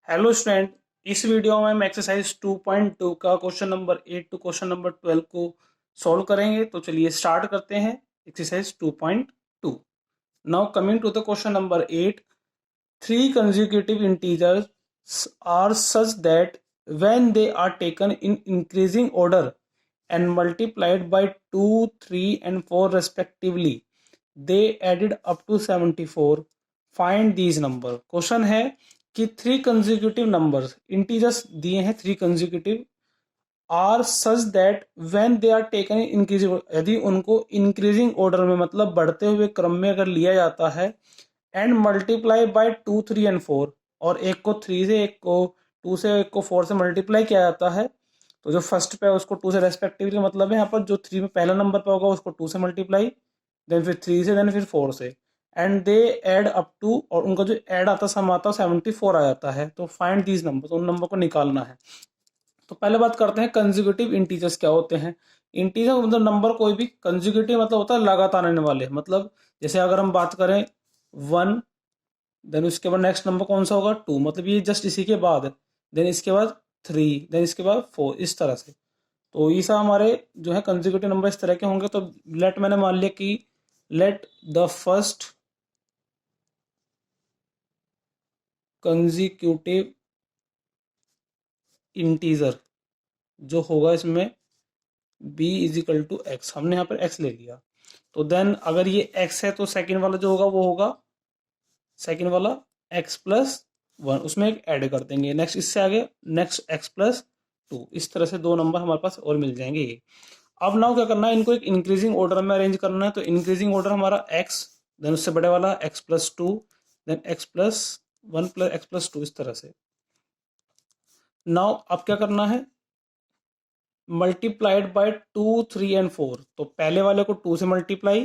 Hello student. इस video में हम एक्सरसाइज 2.2 का question number 8 to question number 12 को सॉल्व करेंगे। तो चलिए स्टार्ट करते हैं exercise 2.2। Now coming to the question number 8, three consecutive integers are such that when they are taken in increasing order and multiplied by 2, 3 and 4 respectively, they added up to 74. Find these number। Question है कि three consecutive numbers integers दिए हैं, three consecutive are such that when they are taken in increasing, यदि उनको increasing order में मतलब बढ़ते हुए क्रम में अगर लिया जाता है, एंड मल्टीप्लाई बाय 2, 3 एंड 4, और एक को 3 से, एक को 2 से, एक को 4 से मल्टीप्लाई किया जाता है, तो जो फर्स्ट पे है उसको 2 से रेस्पेक्टिवली मतलब है यहाँ पर जो 3 में पहला नंबर पे होगा उसको 2 से मल्टीप्लाई, देन फिर 3 से, देन फिर 4 से, and they add up to, और उनका जो ऐड आता सम आता है 74 आ जाता है। तो फाइंड दीज नंबर, तो उन नंबर को निकालना है। तो पहले बात करते हैं कंजिक्यूटिव इंटीजर्स क्या होते हैं। इंटीजर मतलब नंबर कोई भी, कंजिक्यूटिव मतलब होता है लगातार आने वाले, मतलब जैसे अगर हम बात करें 1, देन उसके बाद नेक्स्ट नंबर कौन सा होगा 2, मतलब ये जस्ट इसी के बाद है, देन इसके बाद 3, देन इसके बाद 4, इस तरह से। तो ये सब हमारे जो है कंजिक्यूटिव नंबर इस तरह के होंगे। तो लेट मैंने मान लिया कि let the first consecutive integer जो होगा इसमें b is equal to x, हमने यहाँ पर x ले लिया। तो देन अगर ये x है तो सेकंड वाला जो होगा वो होगा सेकंड वाला x प्लस 1, उसमें एक ऐड कर देंगे, नेक्स्ट इससे आगे नेक्स्ट x प्लस 2, इस तरह से दो नंबर हमारे पास और मिल जाएंगे ये। अब नाउ क्या करना है, इनको एक इंक्रीजिंग ऑर्डर में अरेंज करना है। तो इंक्रीजिंग ऑर्डर हमारा x, देन उससे बड़े वाला x plus 2, then x plus 1 plus x plus 2, इस तरह से। नाउ अब क्या करना है, मल्टीप्लाइड बाय 2, 3 एंड 4, तो पहले वाले को 2 से मल्टीप्लाई,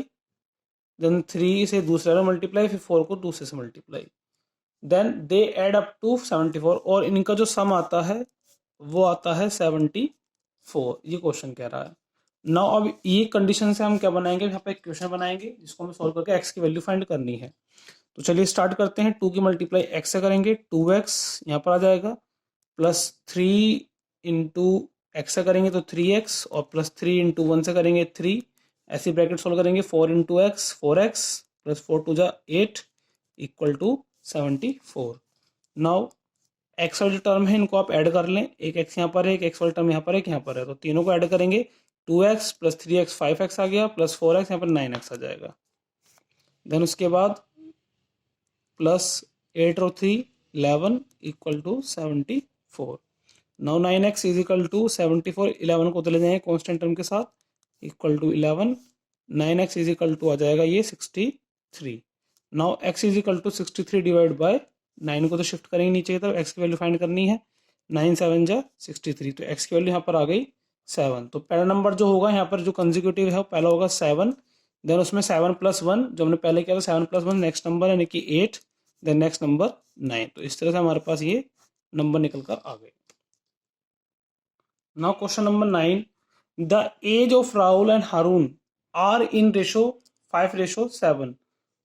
देन 3 से दूसरे वाले मल्टीप्लाई, फिर 4 को दूसरे से multiply, then they add up to 74, और इनका जो सम आता है वो आता है 74, ये क्वेश्चन कह रहा है। नाउ अब ये कंडीशन से हम क्या बनाएंगे, यहाँ पे एक क्वेश्चन बनाएंगे जिसको हमें सॉल्व करके x की वैल्यू फाइंड करनी है। तो चलिए स्टार्ट करते हैं। 2 की मल्टीप्लाई x से करेंगे, 2x यहाँ पर आ जाएगा, प्लस 3 इंटू एक्स से करेंगे तो 3x, और प्लस 3 इंटू 1 से करेंगे 3, ऐसी ब्रैकेट सोल्व करेंगे, 4 into x 4x, plus 4 to जा 8 इक्वल टू 74। नाउ एक्स वाली टर्म है, इनको आप ऐड कर लें, एक एक्स यहाँ पर है, एक एक्स वाली टर्म यहाँ पर है, एक यहाँ पर है, तो तीनों को ऐड करेंगे, 2x प्लस 3x 5x आ गया, प्लस 4x यहाँ पर 9x आ जाएगा। देन उसके बाद प्लस 8 और 3 11 equal to 74। Now 9x is equal to 74, 11 को तो ले जाएंगे कॉन्स्टेंट टर्म के साथ, equal to 11, 9x is equal to आ जाएगा ये 63। Now x is equal to 63 divide by 9 को तो शिफ्ट करेंगे नीचे की तरफ, x की वैल्यू फाइंड करनी है, 9 7 जा 63, तो x की वैल्यू यहाँ पर आ गई 7। तो पहला नंबर जो होगा यहाँ पर जो कंजिक्यूटिव है वो पहला होगा 7, देन उसमें 7 प्लस 1 जो हमने पहले किया था, 7 प्लस 1 नेक्स्ट नंबर यानी कि 8, देन नेक्स्ट नंबर 9। तो इस तरह से हमारे पास ये नंबर निकल कर आ गए। Now question number 9, the age of Rahul and Haroon are in ratio 5:7।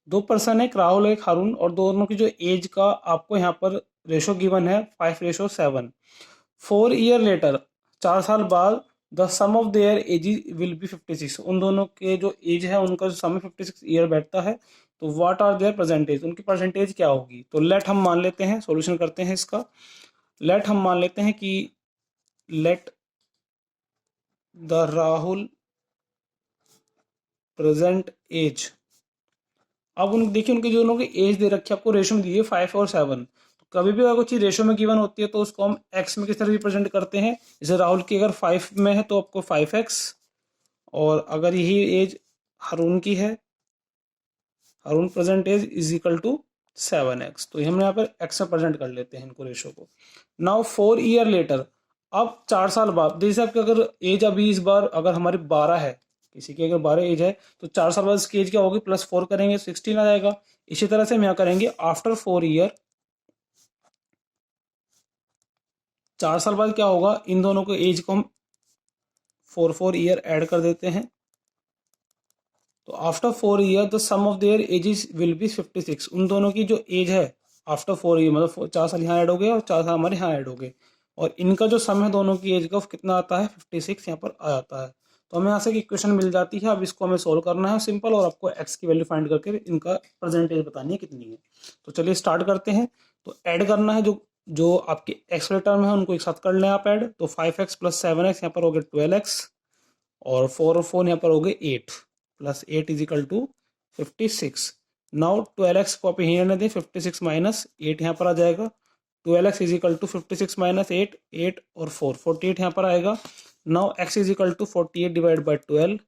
दो पर्सन है, एक राहुल एक हारून, और दोनों की जो एज का आपको यहाँ पर रेशो गिवन है 5:7। 4 ईयर लेटर, 4 साल बाद, the sum of their age will be 56। उन दोनों के जो एज है उनका जो सम 56 ईयर बैठता है, तो व्हाट आर देयर परसेंटेज, उनकी परसेंटेज क्या होगी। तो लेट हम मान लेते हैं, सॉल्यूशन करते हैं इसका। लेट हम मान लेते हैं कि let the Rahul present age, अब उन देखिए उनके जो उनकी एज दे रखी है आपको, रेशो में दी है 5 और 7। तो कभी भी अगर कोई चीज रेशो में गिवन होती है तो उसको हम एक्स में किस तरह रिप्रेजेंट करते हैं, जैसे राहुल की अगर 5 में है तो आपको 5x, और अगर यही एज हारून की है, Haroon present age is equal to 7x, तो हम यहाँ पर एक्स में प्रेजेंट कर लेते हैं इनको रेशो को। नाउ 4 ईयर लेटर, अब 4 साल बाद, जैसे आपकी अगर एज अभी इस बार अगर हमारी 12 है, किसी की अगर 12 एज है, तो 4 साल बाद इसकी एज क्या होगी, प्लस 4 करेंगे 16 आ जाएगा। इसी तरह से हम यहाँ करेंगे आफ्टर 4 ईयर, 4 साल बाद क्या होगा, इन दोनों को एज को हम 4 ईयर ऐड कर देते हैं। तो after 4 year the sum of their ages will be 56, उन दोनों की जो एज है आफ्टर 4 ईयर, मतलब 4 साल यहाँ ऐड हो गए और 4 साल हमारे यहाँ ऐड हो गए, और इनका जो सम है दोनों की एज का कितना आता है 56 यहाँ पर आ जाता है। तो हमें यहाँ से एक इक्वेशन मिल जाती है। अब इसको हमें सोल्व करना है सिंपल, और आपको एक्स की वैल्यू फाइंड करके इनका प्रेजेंट एज बतानी है कितनी है। तो चलिए स्टार्ट करते हैं। तो ऐड करना है, जो जो आपके एक्स वाले टर्म है उनको एक साथ कर लें आप ऐड। तो 5x प्लस 7x यहाँ पर हो गए 12x, और 4 और 4 यहाँ पर हो गए 8, plus 8 is equal to 56। Now 12x को आप यहीं रहने दें, 56 माइनस 8 यहाँ पर आ जाएगा। 12x is equal to 56 minus 8, 8 और 4 48 यहाँ पर आएगा। Now x is equal to 48 divide by 12,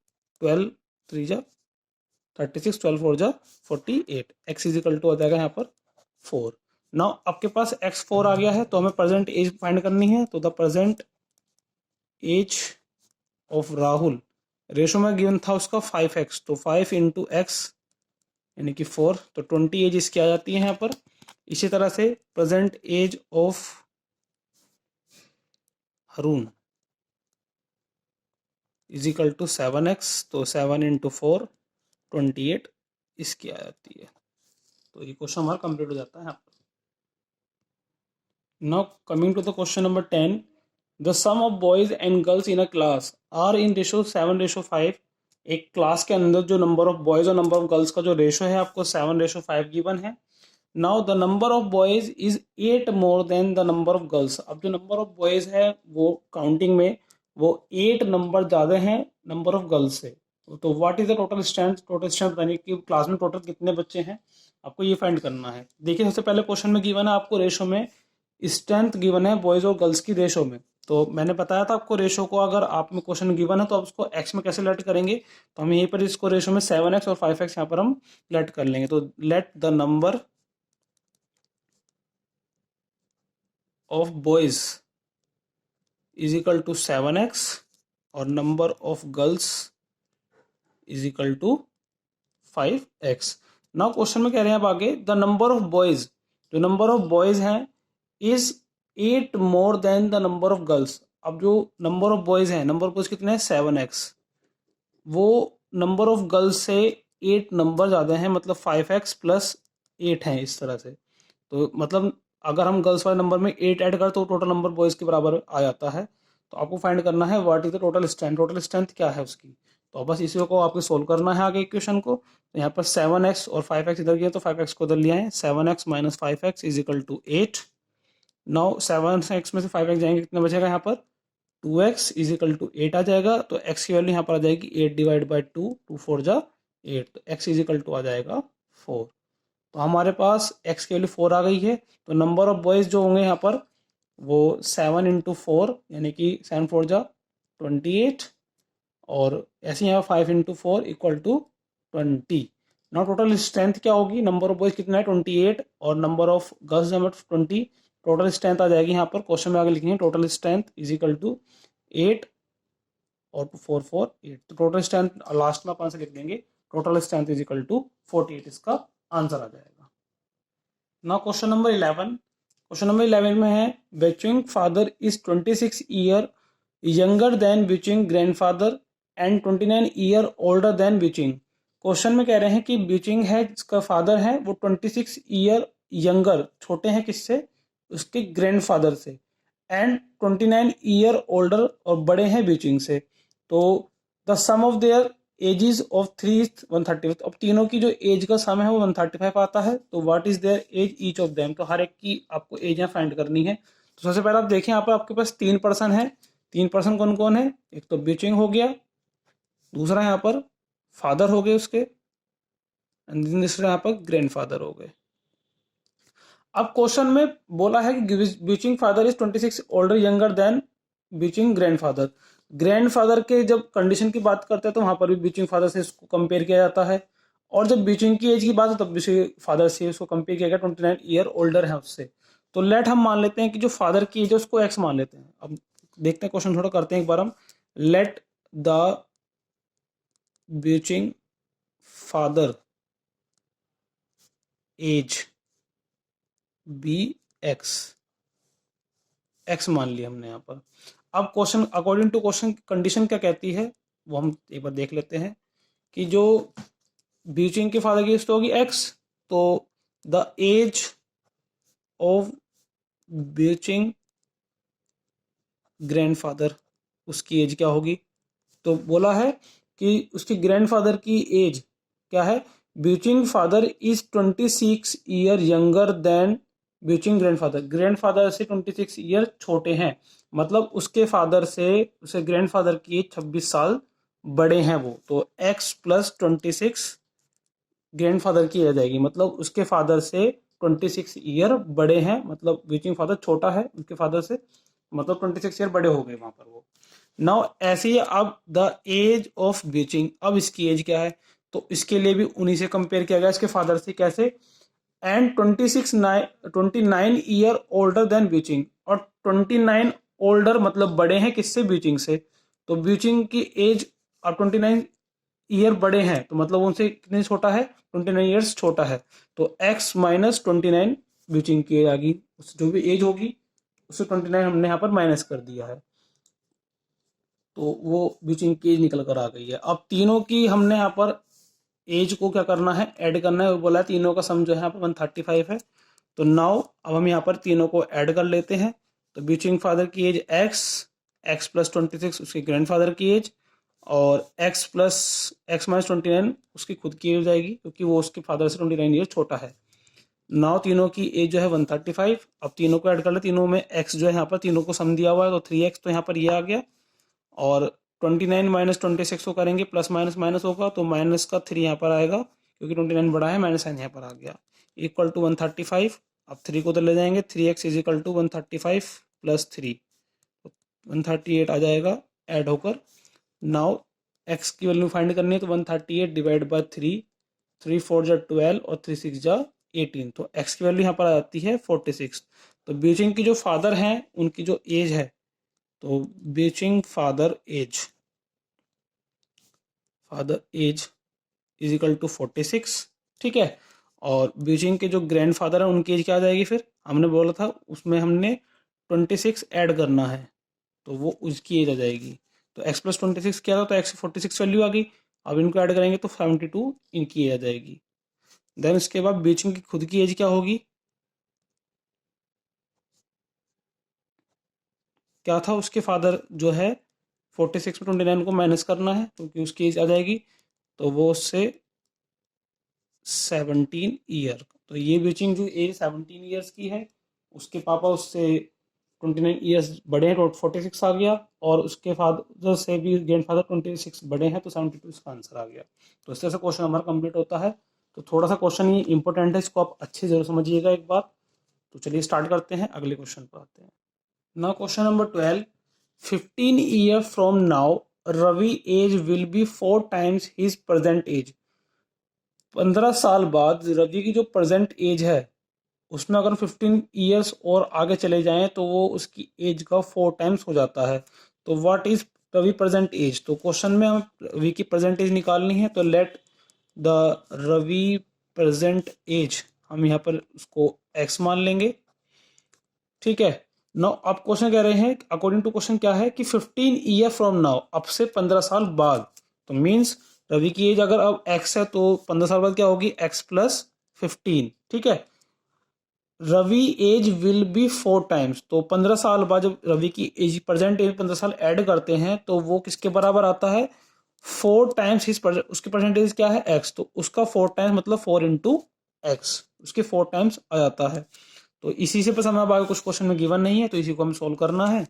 12 3 जा 36, 12 4 जा 48, x इज इक्वल टू आ जाएगा यहाँ पर 4। नाउ आपके पास x 4 आ गया है, तो हमें प्रेजेंट एज फाइंड करनी है। तो the present age of Rahul, ratio में गिवन था उसका 5x, तो 5 इंटू एक्स यानी कि 4, तो 20 एज इसकी आ जाती है यहाँ पर। इसी तरह से present age of Haroon is equal to 7x, तो 7 इंटू 4 28 इसकी आ जाती है। तो ये क्वेश्चन हमारा कंप्लीट हो जाता है यहाँ पर। Now coming to the question number 10, the sum of boys and girls in a class are in ratio 7:5। एक क्लास के अंदर जो नंबर ऑफ बॉयज और नंबर ऑफ गर्ल्स का जो रेशो है आपको 7:5 गिवन है। Now the number of boys is 8 more than the number of girls. अब जो नंबर ऑफ बॉयज है वो काउंटिंग में वो 8 नंबर ज़्यादा हैं नंबर ऑफ गर्ल्स से। तो what is the total strength, total strength यानी कि क्लास में टोटल कितने बच्चे हैं आपको ये फाइंड करना है। देखिए सबसे पहले क्वेश्चन में गिवन है आपको रेशो में स्ट्रेंथ गिवन है बॉयज और गर्ल्स की रेशो में। तो मैंने बताया था आपको रेशो को अगर आप में क्वेश्चन गिवन है तो आप उसको एक्स में कैसे लेट करेंगे, तो हम यहीं पर इसको रेशो में 7x और 5x यहाँ पर हम लेट कर लेंगे। तो let the number of boys is equal to 7x और number of girls is equal to 5x। Now question में कह रहे हैं अब आगे द नंबर ऑफ बॉयज, जो नंबर ऑफ बॉयज हैं is 8 more than the number of girls. अब जो नंबर ऑफ बॉयज हैं, नंबर ऑफ बॉयज कितने हैं 7x, वो नंबर ऑफ गर्ल्स से 8 नंबर ज़्यादा हैं, मतलब 5x प्लस 8 हैं इस तरह से। तो मतलब अगर हम गर्ल्स वाले नंबर में 8 ऐड करें तो टोटल नंबर बॉयज़ के बराबर आ जाता है। तो आपको फाइंड करना है what is the total strength, total strength क्या है उसकी। तो बस इसी को आपको सोल्व करना है आगे इक्वेशन को। तो यहाँ पर 7x और 5x इधर गया तो 5x को इधर लिया है, 7x minus 5x is equal to 8। Now 7x में से 5x जाएंगे कितना बचेगा यहाँ पर 2x इज इक्वल टू 8 आ जाएगा। तो x की वैल्यू यहाँ पर आ जाएगी 8 डिवाइड बाई 2, 2 4 जा 8, तो x इज इक्वल टू आ जाएगा 4। तो हमारे पास x की वैल्यू 4 आ गई है। तो नंबर ऑफ बॉयज जो होंगे यहाँ पर वो 7 इंटू 4 यानी कि 7 4 जा 28, और ऐसे यहाँ 5 into 4 equal to 20। Now total strength क्या होगी, नंबर ऑफ बॉयज कितना है 28 और number of girls number 20। Total strength आ जाएगी यहाँ पर क्वेश्चन में आगे लिखेंगे total strength is equal to 8 और 4 4 8। तो टोटल स्ट्रेंथ लास्ट में आप आंसर लिख देंगे, total strength is equal to 48 इसका आंसर आ जाएगा। Now question number 11, question number 11 में है बिचिंग father is 26 year younger than बिचिंग grandfather and 29 year older than बिचिंग। क्वेश्चन में कह रहे हैं कि बिचिंग है जिसका फादर है वो 26 ईयर यंगर छोटे हैं किससे, उसके ग्रैंडफादर से, एंड 29 ईयर ओल्डर और बड़े हैं बिचिंग से। तो the sum of their ages of 3 is 135। अब तीनों की जो एज का सम है वो 135 आता है। तो what is their age each of them, तो हर एक की आपको एज यहाँ फाइंड करनी है। तो सबसे पहले आप देखें यहाँ पर आपके पास 3 पर्सन है। 3 पर्सन कौन कौन है, एक तो बिचिंग हो गया, दूसरा यहाँ पर फादर हो गए उसके, तीसरा यहाँ पर ग्रैंडफादर हो गए। अब क्वेश्चन में बोला है कि bitching father is 26 older younger than बिचिंग ग्रैंडफादर। ग्रैंडफादर के जब कंडीशन की बात करते हैं तो वहां पर भी बिचिंग फादर से इसको कंपेयर किया जाता है, और जब बिचिंग की एज की बात है तब भी फादर से उसको कंपेयर किया गया, 29 ईयर ओल्डर है उससे। तो लेट हम मान लेते हैं कि जो फादर की एज है उसको एक्स मान लेते हैं। अब देखते हैं क्वेश्चन थोड़ा करते हैं एक बार हम। लेट द बिचिंग father age be x, x मान लिया हमने यहाँ पर। अब question according to question condition क्या कहती है वो हम एक बार देख लेते हैं कि जो बीचिंग के फादर की एज तो होगी एक्स, तो द एज ऑफ ब्यूचिंग ग्रैंडफादर, उसकी एज क्या होगी? तो बोला है कि उसके ग्रैंडफादर की एज क्या है? ब्यूचिंग father is 26 year younger than ब्यूचिंग ग्रैंडफादर, ग्रैंडफादर से 26 ईयर छोटे हैं, मतलब उसके फादर से उसे ग्रैंडफादर की एज 26 साल बड़े हैं वो। तो x प्लस 26 ग्रैंडफादर की एज आएगी, मतलब उसके फादर से 26 ईयर बड़े हैं, मतलब ब्यूचिंग फादर छोटा है उसके फादर से, मतलब 26 ईयर बड़े हो गए वहां पर वो। नाउ ऐसे ही अब द एज ऑफ ब्यूचिंग, अब इसकी एज क्या है? तो इसके लिए भी उन्हीं से कंपेयर किया गया इसके फादर से, कैसे? एंड 29 ईयर ओल्डर देन ब्यूचिंग, और 29 ओल्डर मतलब बड़े हैं किससे? ब्यूचिंग से। तो ब्यूचिंग की एज अब 29 ईयर बड़े हैं, तो मतलब उनसे कितने छोटा है? 29 ईयर्स छोटा है। तो x माइनस 29 ब्यूचिंग की एज आ गई, जो भी एज होगी उससे 29 हमने यहाँ पर माइनस कर दिया है, तो वो ब्यूचिंग की एज निकल कर आ गई है। अब तीनों की हमने यहाँ पर एज को क्या करना है? ऐड करना है। वो बोला है तीनों का सम जो है यहाँ पर 135 है। तो नाउ अब हम यहाँ पर तीनों को ऐड कर लेते हैं। तो ब्यूचिंग फादर की एज एक्स प्लस 26 उसके ग्रैंडफादर की एज, और एक्स प्लस एक्स माइनस 29 उसकी खुद की एज हो जाएगी, क्योंकि वो उसके फादर से 29 ईयर छोटा है। नाउ तीनों की एज जो है 135। अब तीनों को ऐड कर ले, तीनों में एक्स जो है यहाँ पर तीनों को सम दिया हुआ है, तो 3x तो यहाँ पर ये आ गया, और 29 माइनस 26 को करेंगे, प्लस माइनस माइनस होगा, तो माइनस का 3 यहाँ पर आएगा, क्योंकि 29 बड़ा है, माइनस साइन यहाँ पर आ गया, इक्वल टू 135। अब 3 को तो ले जाएंगे, 3x is equal to 135 plus 3, 138 आ जाएगा ऐड होकर। नाउ x की वैल्यू फाइंड करनी है, तो 138 डिवाइड बाय 3, 3 4 जा 12 और 3 6 जा 18, तो x की वैल्यू यहाँ पर आ जाती है 46। तो बीजिंग की जो फादर हैं उनकी जो एज है, तो बीचिंग father age is equal to 46, ठीक है। और बीचिंग के जो ग्रैंडफादर है उनकी एज क्या आ जाएगी? फिर हमने बोला था उसमें हमने 26 ऐड करना है, तो वो उसकी एज आ जाएगी। तो x प्लस 26 क्या था? तो x 46 वैल्यू आ गई। अब इनको ऐड करेंगे तो 72 इनकी एज आ जाएगी। देन इसके बाद बीचिंग की खुद की एज क्या होगी? क्या था? उसके फादर जो है 46 में 29 को माइनस करना है, क्योंकि उसकी एज आ जाएगी, तो वो उससे 17 ईयर। तो ये बीचिंग जो एज 17 ईयर्स की है, उसके पापा उससे 29 ईयर्स बड़े हैं, तो 46 आ गया, और उसके फादर से भी ग्रैंड फादर 26 बड़े हैं, तो 72 इसका आंसर आ गया। तो इस तरह से क्वेश्चन हमारा कंप्लीट होता है। तो थोड़ा सा क्वेश्चन ये इंपॉर्टेंट है, इसको आप अच्छे जरूर समझिएगा एक बार। तो चलिए स्टार्ट करते हैं, अगले क्वेश्चन पर आते हैं। Now question number 12, 15 year from now Ravi age will be 4 times his present age. 15 साल बाद रवि की जो प्रेजेंट एज है, उसमें अगर 15 ईयर्स और आगे चले जाएं तो वो उसकी एज का 4 टाइम्स हो जाता है। तो what is Ravi present age? तो क्वेश्चन में हम रवि की प्रेजेंट एज निकालनी है, तो let the Ravi present age, हम यहाँ पर उसको एक्स मान लेंगे, ठीक है। नाउ अब क्वेश्चन कह रहे हैं, अकॉर्डिंग टू क्वेश्चन क्या है कि 15 ईयर फ्रॉम नाउ, अब से 15 साल बाद, तो मीन्स रवि की एज अगर अब एक्स है तो 15 साल बाद क्या होगी? एक्स प्लस 15, ठीक है। Ravi age will be 4 times, तो 15 साल बाद जब रवि की एज प्रेजेंट एज 15 साल ऐड करते हैं तो वो किसके बराबर आता है? 4 टाइम्स हिज उसकी परसेंटेज क्या है? एक्स, तो उसका 4 टाइम्स मतलब 4 इंटू एक्स, उसके 4 टाइम्स आ जाता है। तो इसी से पसंद अब आगे कुछ क्वेश्चन में गिवन नहीं है, तो इसी को हमें सोल्व करना है।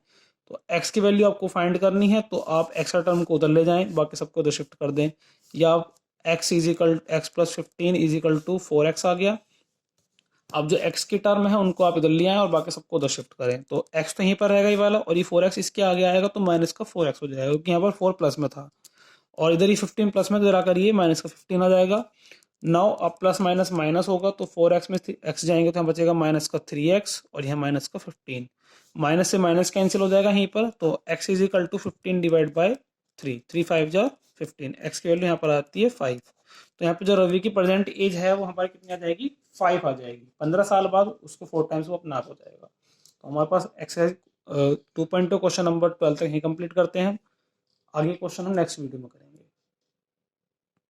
तो x की वैल्यू आपको फाइंड करनी है, तो आप x का टर्म को उधर ले जाएं, बाकी सबको उधर शिफ्ट कर दें, या आप x plus 15 is equal to 4x आ गया। अब जो x की टर्म है उनको आप इधर ले आए और बाकी सबको उधर शिफ्ट करें, तो x तो यहीं पर रहेगा ये वाला, और ये 4x इसके आगे आएगा, तो माइनस का 4x हो जाएगा, क्योंकि यहाँ पर 4 प्लस में था, और इधर ही 15 प्लस में, इधर आकर ये माइनस का 15 आ जाएगा। नाउ अब प्लस माइनस माइनस होगा, तो 4x में x जाएंगे तो यहाँ बचेगा माइनस का 3x, और यहाँ माइनस का 15, माइनस से माइनस कैंसिल हो जाएगा यहीं पर, तो x is equal to 15 divide by 3, 3 5 जा 15, x की वैल्यू यहाँ पर आती है 5। तो यहाँ पे जो रवि की प्रेजेंट एज है वो हमारी कितनी आ जाएगी? 5 आ जाएगी। 15 साल बाद उसके 4 टाइम्स वो अपना आप हो जाएगा। तो हमारे पास एक्सरसाइज 2.2 क्वेश्चन नंबर 12 तक ही कंप्लीट करते हैं। आगे क्वेश्चन हम नेक्स्ट वीडियो में करेंगे।